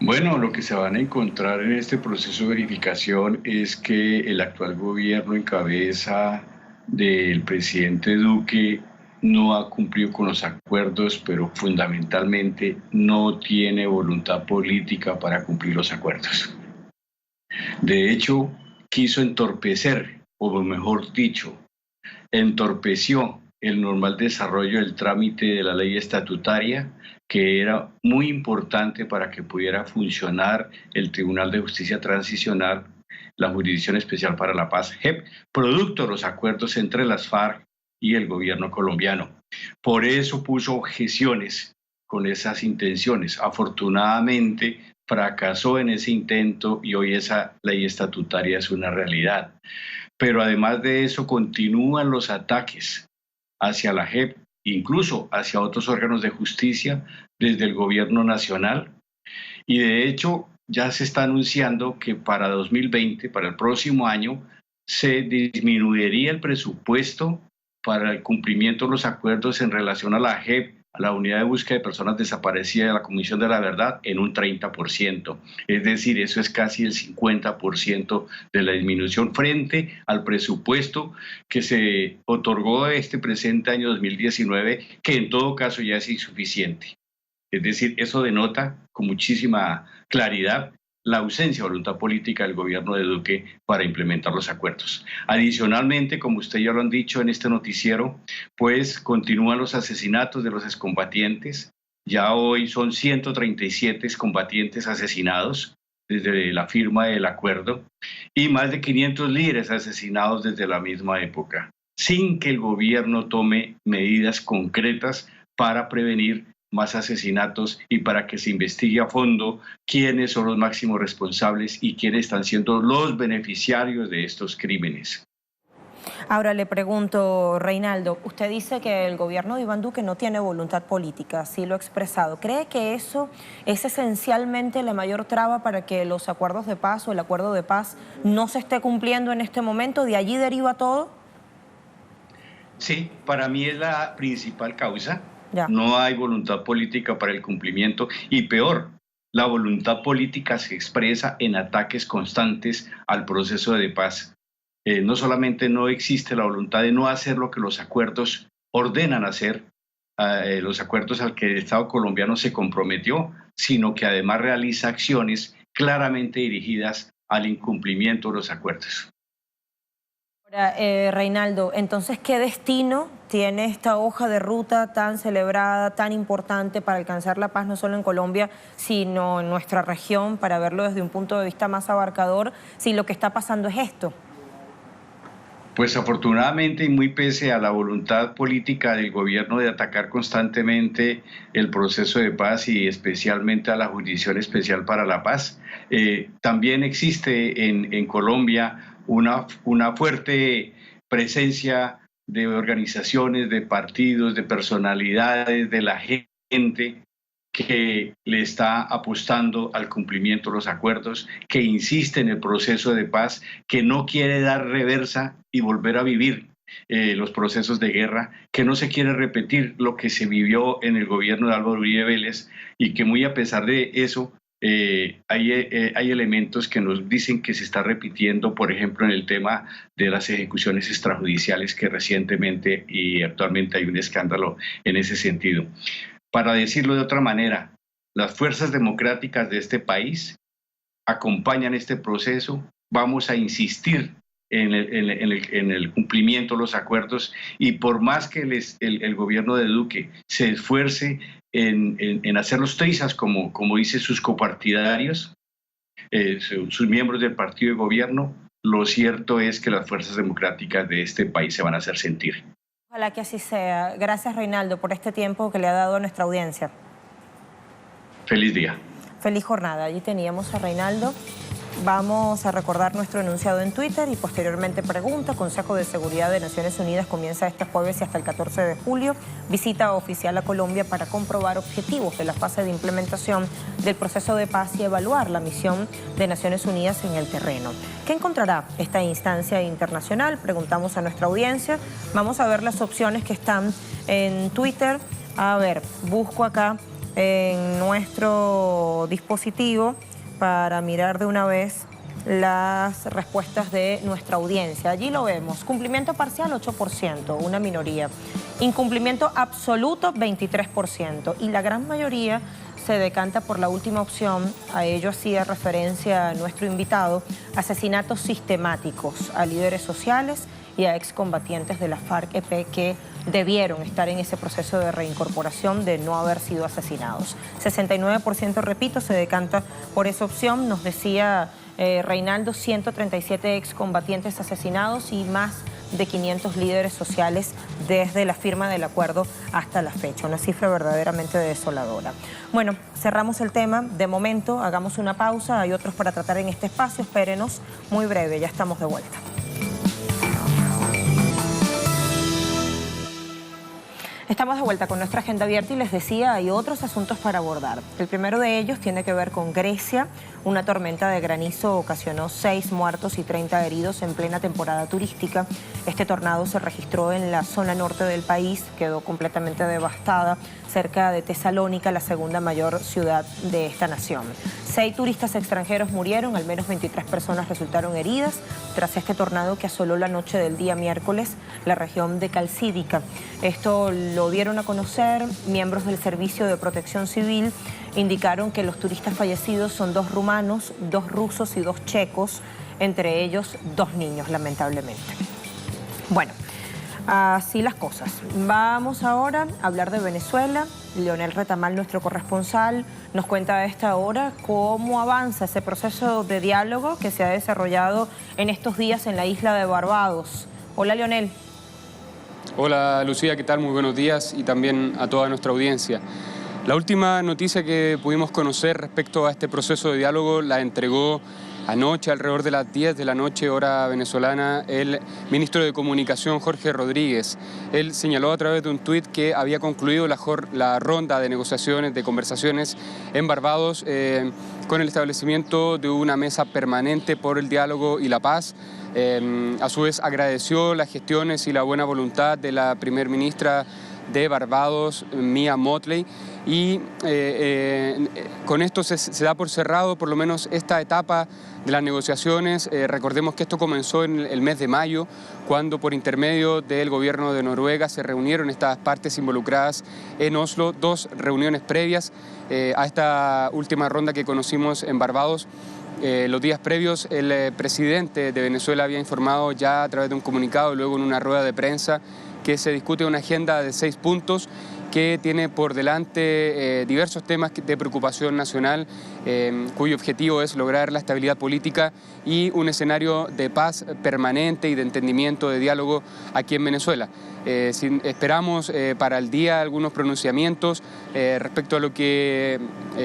Bueno, lo que se van a encontrar en este proceso de verificación es que el actual gobierno en cabeza del presidente Duque no ha cumplido con los acuerdos, pero fundamentalmente no tiene voluntad política para cumplir los acuerdos. De hecho, quiso entorpecer, o mejor dicho, entorpeció el normal desarrollo del trámite de la ley estatutaria, que era muy importante para que pudiera funcionar el Tribunal de Justicia Transicional, la Jurisdicción Especial para la Paz, JEP, producto de los acuerdos entre las FARC y el gobierno colombiano. Por eso puso objeciones con esas intenciones. Afortunadamente, fracasó en ese intento y hoy esa ley estatutaria es una realidad. Pero además de eso continúan los ataques hacia la JEP, incluso hacia otros órganos de justicia desde el gobierno nacional. Y de hecho ya se está anunciando que para 2020, para el próximo año, se disminuiría el presupuesto para el cumplimiento de los acuerdos en relación a la JEP, a la Unidad de Búsqueda de Personas Desaparecidas de la Comisión de la Verdad, en un 30%. Es decir, eso es casi el 50% de la disminución frente al presupuesto que se otorgó este presente año 2019, que en todo caso ya es insuficiente. Es decir, eso denota con muchísima claridad la ausencia de voluntad política del gobierno de Duque para implementar los acuerdos. Adicionalmente, como usted ya lo han dicho en este noticiero, pues continúan los asesinatos de los excombatientes. Ya hoy son 137 excombatientes asesinados desde la firma del acuerdo y más de 500 líderes asesinados desde la misma época, sin que el gobierno tome medidas concretas para prevenir más asesinatos y para que se investigue a fondo quiénes son los máximos responsables y quiénes están siendo los beneficiarios de estos crímenes. Ahora le pregunto, Reinaldo, usted dice que el gobierno de Iván Duque no tiene voluntad política, así lo ha expresado. ¿Cree que eso es esencialmente la mayor traba para que los acuerdos de paz o el acuerdo de paz no se esté cumpliendo en este momento? ¿De allí deriva todo? Sí, para mí es la principal causa. No hay voluntad política para el cumplimiento y peor, la voluntad política se expresa en ataques constantes al proceso de paz. No solamente no existe la voluntad de no hacer lo que los acuerdos ordenan hacer, los acuerdos al que el Estado colombiano se comprometió, sino que además realiza acciones claramente dirigidas al incumplimiento de los acuerdos. Ahora, Reinaldo, entonces, ¿qué destino tiene esta hoja de ruta tan celebrada, tan importante para alcanzar la paz no solo en Colombia, sino en nuestra región, para verlo desde un punto de vista más abarcador, si lo que está pasando es esto? Pues afortunadamente y muy pese a la voluntad política del gobierno de atacar constantemente el proceso de paz y especialmente a la Jurisdicción Especial para la Paz, también existe en Colombia una fuerte presencia de organizaciones, de partidos, de personalidades, de la gente que le está apostando al cumplimiento de los acuerdos, que insiste en el proceso de paz, que no quiere dar reversa y volver a vivir los procesos de guerra, que no se quiere repetir lo que se vivió en el gobierno de Álvaro Uribe Vélez y que muy a pesar de eso hay elementos que nos dicen que se está repitiendo, por ejemplo, en el tema de las ejecuciones extrajudiciales, que recientemente y actualmente hay un escándalo en ese sentido. Para decirlo de otra manera, las fuerzas democráticas de este país acompañan este proceso, vamos a insistir en el cumplimiento de los acuerdos y por más que el gobierno de Duque se esfuerce en hacer los trizas, como dicen sus copartidarios, sus miembros del partido de gobierno, lo cierto es que las fuerzas democráticas de este país se van a hacer sentir. Ojalá que así sea. Gracias, Reinaldo, por este tiempo que le ha dado a nuestra audiencia. Feliz día. Feliz jornada. Allí teníamos a Reinaldo. Vamos a recordar nuestro enunciado en Twitter y posteriormente pregunta. Consejo de Seguridad de Naciones Unidas comienza este jueves y hasta el 14 de julio. Visita oficial a Colombia para comprobar objetivos de la fase de implementación del proceso de paz y evaluar la misión de Naciones Unidas en el terreno. ¿Qué encontrará esta instancia internacional? Preguntamos a nuestra audiencia. Vamos a ver las opciones que están en Twitter. A ver, busco acá en nuestro dispositivo para mirar de una vez las respuestas de nuestra audiencia. Allí lo vemos. Cumplimiento parcial, 8%, una minoría. Incumplimiento absoluto, 23%. Y la gran mayoría se decanta por la última opción. A ello hacía referencia a nuestro invitado. Asesinatos sistemáticos a líderes sociales y a excombatientes de la FARC-EP que debieron estar en ese proceso de reincorporación de no haber sido asesinados. 69%, repito, se decanta por esa opción. Nos decía Reinaldo, 137 excombatientes asesinados y más de 500 líderes sociales desde la firma del acuerdo hasta la fecha. Una cifra verdaderamente desoladora. Bueno, cerramos el tema. De momento, hagamos una pausa. Hay otros para tratar en este espacio. Espérenos, muy breve, ya estamos de vuelta. Estamos de vuelta con nuestra agenda abierta y les decía, hay otros asuntos para abordar. El primero de ellos tiene que ver con Grecia. Una tormenta de granizo ocasionó 6 muertos y 30 heridos en plena temporada turística. Este tornado se registró en la zona norte del país, quedó completamente devastada, cerca de Tesalónica, la segunda mayor ciudad de esta nación. 6 turistas extranjeros murieron, al menos 23 personas resultaron heridas tras este tornado que asoló la noche del día miércoles la región de Calcídica. Esto lo dieron a conocer miembros del Servicio de Protección Civil. Indicaron que los turistas fallecidos son 2 rumanos, 2 rusos y 2 checos, entre ellos 2 niños, lamentablemente. Bueno, así las cosas. Vamos ahora a hablar de Venezuela. Leonel Retamal, nuestro corresponsal, nos cuenta a esta hora cómo avanza ese proceso de diálogo que se ha desarrollado en estos días en la isla de Barbados. Hola, Leonel. Hola, Lucía, ¿qué tal? Muy buenos días y también a toda nuestra audiencia. La última noticia que pudimos conocer respecto a este proceso de diálogo la entregó anoche, alrededor de las 10 de la noche, hora venezolana, el ministro de Comunicación, Jorge Rodríguez. Él señaló a través de un tuit que había concluido la ronda de negociaciones, de conversaciones en Barbados con el establecimiento de una mesa permanente por el diálogo y la paz. A su vez agradeció las gestiones y la buena voluntad de la primer ministra de Barbados, Mia Mottley, y con esto se da por cerrado por lo menos esta etapa de las negociaciones. Recordemos que esto comenzó en el mes de mayo, cuando por intermedio del gobierno de Noruega se reunieron estas partes involucradas en Oslo, 2 reuniones previas a esta última ronda que conocimos en Barbados. Los días previos el presidente de Venezuela había informado ya a través de un comunicado y luego en una rueda de prensa que se discute una agenda de 6 puntos que tiene por delante diversos temas de preocupación nacional, cuyo objetivo es lograr la estabilidad política y un escenario de paz permanente y de entendimiento, de diálogo aquí en Venezuela. Esperamos para el día algunos pronunciamientos respecto a lo que,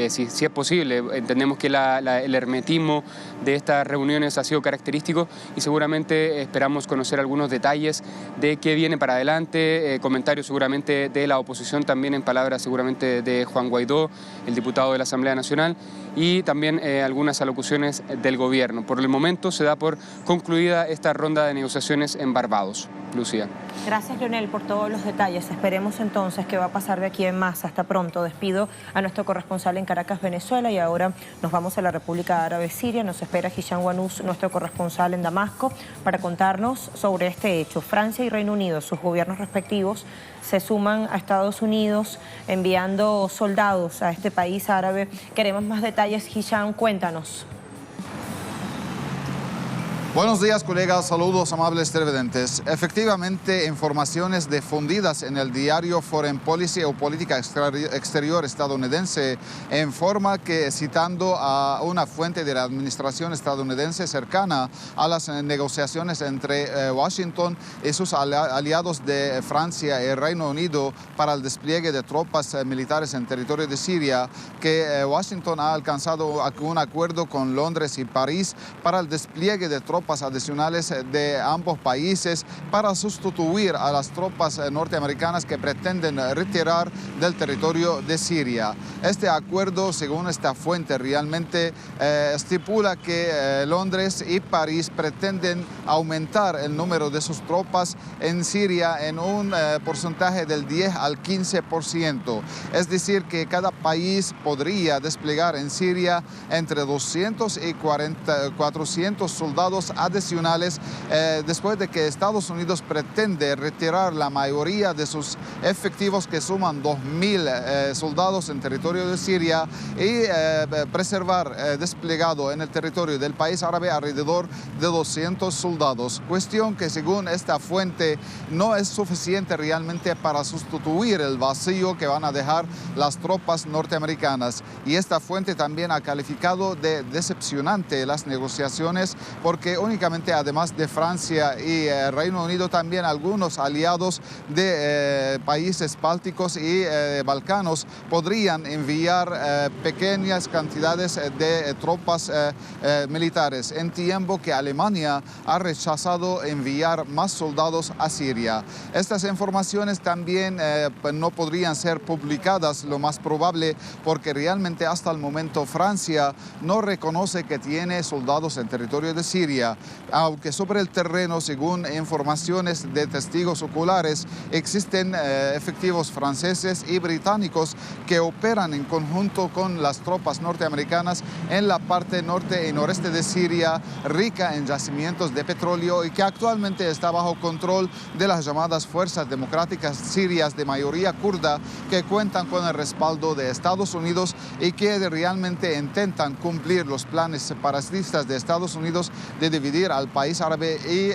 si es posible, entendemos que el hermetismo de estas reuniones ha sido característico y seguramente esperamos conocer algunos detalles de qué viene para adelante, comentarios seguramente de la oposición, también en palabras seguramente de Juan Guaidó, el diputado de la Asamblea Nacional, y también algunas alocuciones del gobierno. Por el momento se da por concluida esta ronda de negociaciones en Barbados. Lucía. Gracias, Leonel, por todos los detalles. Esperemos entonces qué va a pasar de aquí en más. Hasta pronto. Despido a nuestro corresponsal en Caracas, Venezuela, y ahora nos vamos a la República Árabe Siria. Nos espera Hisham Wanous, nuestro corresponsal en Damasco, para contarnos sobre este hecho. Francia y Reino Unido, sus gobiernos respectivos, se suman a Estados Unidos enviando soldados a este país árabe. Queremos más detalles. Hisham, cuéntanos. Buenos días, colegas. Saludos, amables televidentes. Efectivamente, informaciones difundidas en el diario Foreign Policy o Política Exterior estadounidense informa que, citando a una fuente de la administración estadounidense cercana a las negociaciones entre Washington y sus aliados de Francia y Reino Unido para el despliegue de tropas militares en territorio de Siria, que Washington ha alcanzado un acuerdo con Londres y París para el despliegue de tropas adicionales de ambos países para sustituir a las tropas norteamericanas que pretenden retirar del territorio de Siria. Este acuerdo, según esta fuente, realmente estipula que Londres y París pretenden aumentar el número de sus tropas en Siria en un porcentaje del 10 al 15%. Es decir, que cada país podría desplegar en Siria entre 200 y 400 soldados adicionales después de que Estados Unidos pretende retirar la mayoría de sus efectivos, que suman 2.000 soldados en territorio de Siria, y preservar desplegado en el territorio del país árabe alrededor de 200 soldados. Cuestión que, según esta fuente, no es suficiente realmente para sustituir el vacío que van a dejar las tropas norteamericanas. Y esta fuente también ha calificado de decepcionante las negociaciones, porque únicamente, además de Francia y Reino Unido, también algunos aliados de países bálticos y balcanos podrían enviar pequeñas cantidades de tropas militares, en tiempo que Alemania ha rechazado enviar más soldados a Siria. Estas informaciones también no podrían ser publicadas, lo más probable, porque realmente hasta el momento Francia no reconoce que tiene soldados en territorio de Siria, aunque sobre el terreno, según informaciones de testigos oculares, existen efectivos franceses y británicos que operan en conjunto con las tropas norteamericanas en la parte norte y noreste de Siria, rica en yacimientos de petróleo y que actualmente está bajo control de las llamadas Fuerzas Democráticas Sirias de mayoría kurda, que cuentan con el respaldo de Estados Unidos y que realmente intentan cumplir los planes separatistas de Estados Unidos de dividir al país árabe y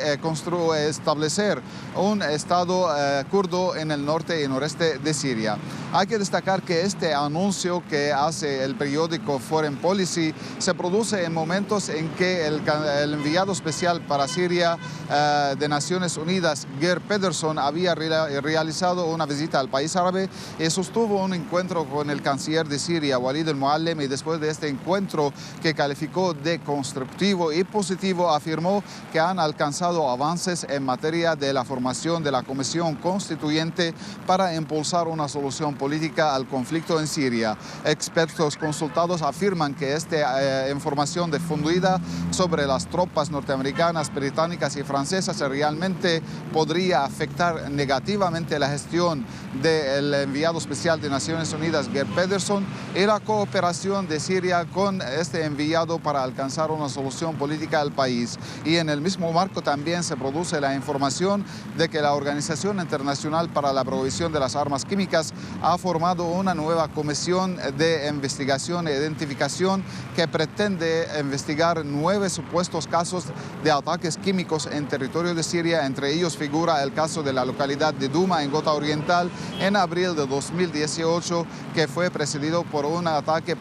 establecer un Estado kurdo en el norte y noreste de Siria. Hay que destacar que este anuncio que hace el periódico Foreign Policy se produce en momentos en que el enviado especial para Siria de Naciones Unidas, Geir Pedersen, había realizado una visita al país árabe y sostuvo un encuentro con el canciller de Siria, Walid al-Muallem, y después de este encuentro, que calificó de constructivo y positivo, afirmó que han alcanzado avances en materia de la formación de la Comisión Constituyente para impulsar una solución política al conflicto en Siria. Expertos consultados afirman que esta información difundida sobre las tropas norteamericanas, británicas y francesas realmente podría afectar negativamente la gestión del enviado especial de Naciones Unidas, Geir Pedersen, y la cooperación de Siria con este enviado para alcanzar una solución política al país. Y en el mismo marco también se produce la información de que la Organización Internacional para la Prohibición de las Armas Químicas ha formado una nueva comisión de investigación e identificación que pretende investigar 9 supuestos casos de ataques químicos en territorio de Siria. Entre ellos figura el caso de la localidad de Duma, en Ghouta Oriental, en abril de 2018, que fue precedido por un ataque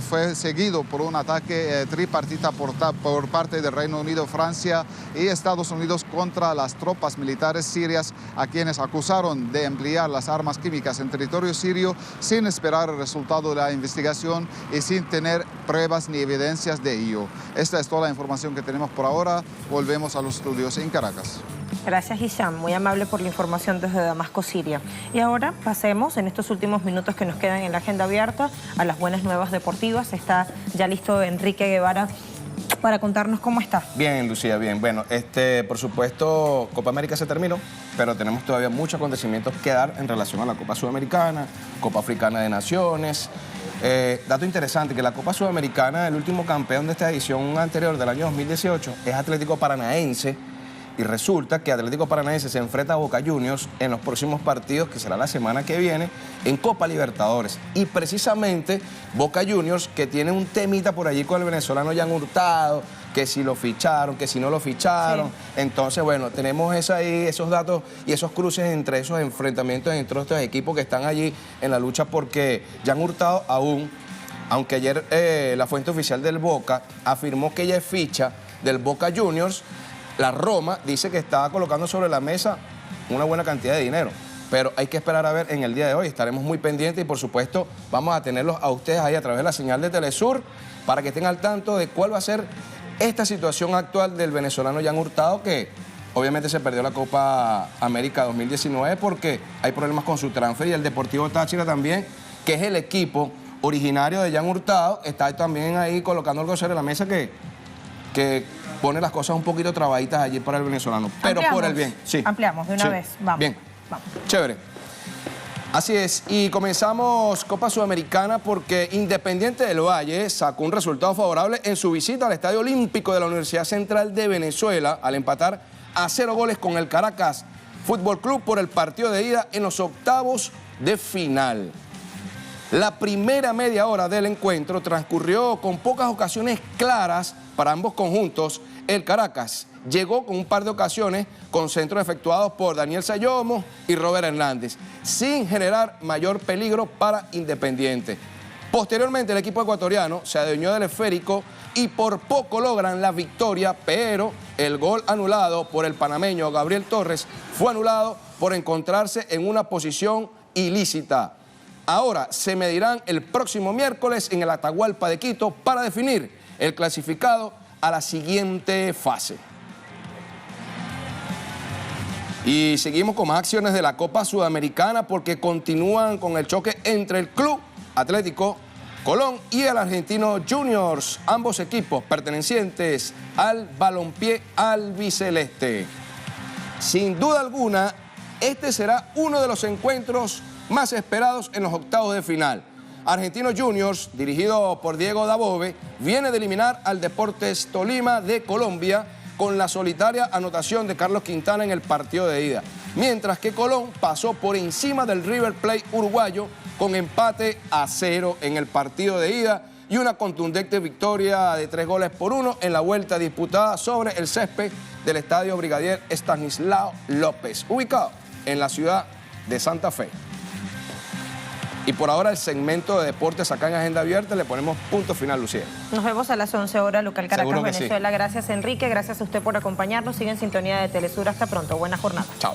fue seguido por un ataque tripartita por parte del Reino Unido, Francia y Estados Unidos contra las tropas militares sirias, a quienes acusaron de emplear las armas químicas en territorio sirio sin esperar el resultado de la investigación y sin tener pruebas ni evidencias de ello. Esta es toda la información que tenemos por ahora. Volvemos a los estudios en Caracas. Gracias, Hisham. Muy amable por la información desde Damasco, Siria. Y ahora pasemos, en estos últimos minutos que nos quedan en la agenda abierta, a las buenas nuevas deportivas. Está ya listo Enrique Guevara para contarnos cómo está. Bien, Lucía, bien. Bueno, por supuesto, Copa América se terminó, pero tenemos todavía muchos acontecimientos que dar en relación a la Copa Sudamericana, Copa Africana de Naciones. Dato interesante, que la Copa Sudamericana, el último campeón de esta edición anterior del año 2018, es Atlético Paranaense, y resulta que Atlético Paranaense se enfrenta a Boca Juniors en los próximos partidos, que será la semana que viene, en Copa Libertadores. Y precisamente Boca Juniors, que tiene un temita por allí con el venezolano Jan Hurtado, que si lo ficharon, que si no lo ficharon. Sí. Entonces, bueno, tenemos esos datos y esos cruces entre esos enfrentamientos entre estos equipos que están allí en la lucha, porque Jan Hurtado aunque ayer la fuente oficial del Boca afirmó que ella es ficha del Boca Juniors, la Roma dice que está colocando sobre la mesa una buena cantidad de dinero. Pero hay que esperar a ver en el día de hoy. Estaremos muy pendientes y, por supuesto, vamos a tenerlos a ustedes ahí a través de la señal de Telesur para que estén al tanto de cuál va a ser esta situación actual del venezolano Jan Hurtado, que obviamente se perdió la Copa América 2019 porque hay problemas con su transfer, y el Deportivo Táchira también, que es el equipo originario de Jan Hurtado, está también ahí colocando algo sobre la mesa que pone las cosas un poquito trabaditas allí para el venezolano, pero por el bien. Sí. Ampliamos de una vez, vamos. Bien, vamos. Chévere. Así es, y comenzamos Copa Sudamericana porque Independiente del Valle sacó un resultado favorable en su visita al Estadio Olímpico de la Universidad Central de Venezuela al empatar a 0 goles con el Caracas Fútbol Club por el partido de ida en los octavos de final. La primera media hora del encuentro transcurrió con pocas ocasiones claras para ambos conjuntos. El Caracas llegó con un par de ocasiones con centros efectuados por Daniel Sayomo y Robert Hernández, sin generar mayor peligro para Independiente. Posteriormente, el equipo ecuatoriano se adueñó del esférico y por poco logran la victoria, pero el gol anulado por el panameño Gabriel Torres fue anulado por encontrarse en una posición ilícita. Ahora se medirán el próximo miércoles en el Atahualpa de Quito para definir el clasificado a la siguiente fase. Y seguimos con más acciones de la Copa Sudamericana porque continúan con el choque entre el Club Atlético Colón y el Argentino Juniors, ambos equipos pertenecientes al balompié albiceleste. Sin duda alguna, este será uno de los encuentros más esperados en los octavos de final. Argentino Juniors, dirigido por Diego Dabove, viene de eliminar al Deportes Tolima de Colombia con la solitaria anotación de Carlos Quintana en el partido de ida, mientras que Colón pasó por encima del River Plate uruguayo con empate a 0 en el partido de ida y una contundente victoria de 3-1 en la vuelta disputada sobre el césped del Estadio Brigadier Estanislao López, ubicado en la ciudad de Santa Fe. Y por ahora el segmento de deportes acá en Agenda Abierta le ponemos punto final, Lucía. Nos vemos a las 11 horas, local Caracas, Venezuela. Sí. Gracias, Enrique. Gracias a usted por acompañarnos. Sigue en sintonía de Telesur. Hasta pronto. Buena jornada. Chao.